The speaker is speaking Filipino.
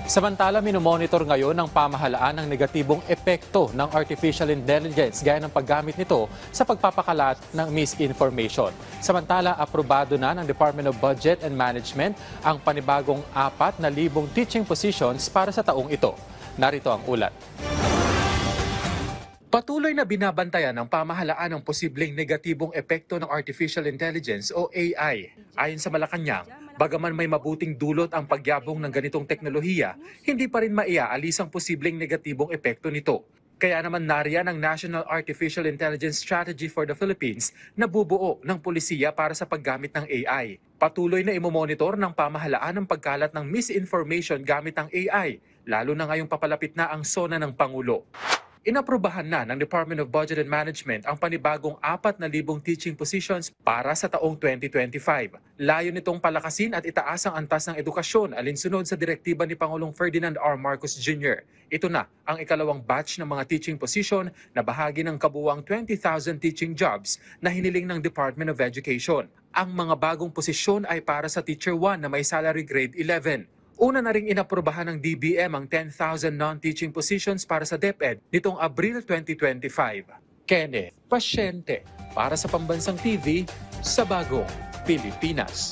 Samantala, minomonitor ngayon ng pamahalaan ang negatibong epekto ng artificial intelligence gaya ng paggamit nito sa pagpapakalat ng misinformation. Samantala, aprobado na ng Department of Budget and Management ang panibagong 4,000 teaching positions para sa taong ito. Narito ang ulat. Patuloy na binabantayan ng pamahalaan ang posibleng negatibong epekto ng artificial intelligence o AI. Ayon sa Malacanang, bagaman may mabuting dulot ang pagyabong ng ganitong teknolohiya, hindi pa rin maiaalis ang posibleng negatibong epekto nito. Kaya naman nariyan ang National Artificial Intelligence Strategy for the Philippines na bubuo ng pulisiya para sa paggamit ng AI. Patuloy na imomonitor ng pamahalaan ang pagkalat ng misinformation gamit ang AI, lalo na ngayong papalapit na ang SONA ng Pangulo. Inaprubahan na ng Department of Budget and Management ang panibagong 4,000 teaching positions para sa taong 2025. Layo nitong palakasin at itaas ang antas ng edukasyon alinsunod sa direktiba ni Pangulong Ferdinand R. Marcos Jr. Ito na ang ikalawang batch ng mga teaching position na bahagi ng kabuuang 20,000 teaching jobs na hiniling ng Department of Education. Ang mga bagong posisyon ay para sa Teacher 1 na may salary grade 11. Una na ring inaprubahan ng DBM ang 10,000 non-teaching positions para sa DepEd nitong Abril 2025. Kenneth Pasyente para sa Pambansang TV sa Bagong Pilipinas.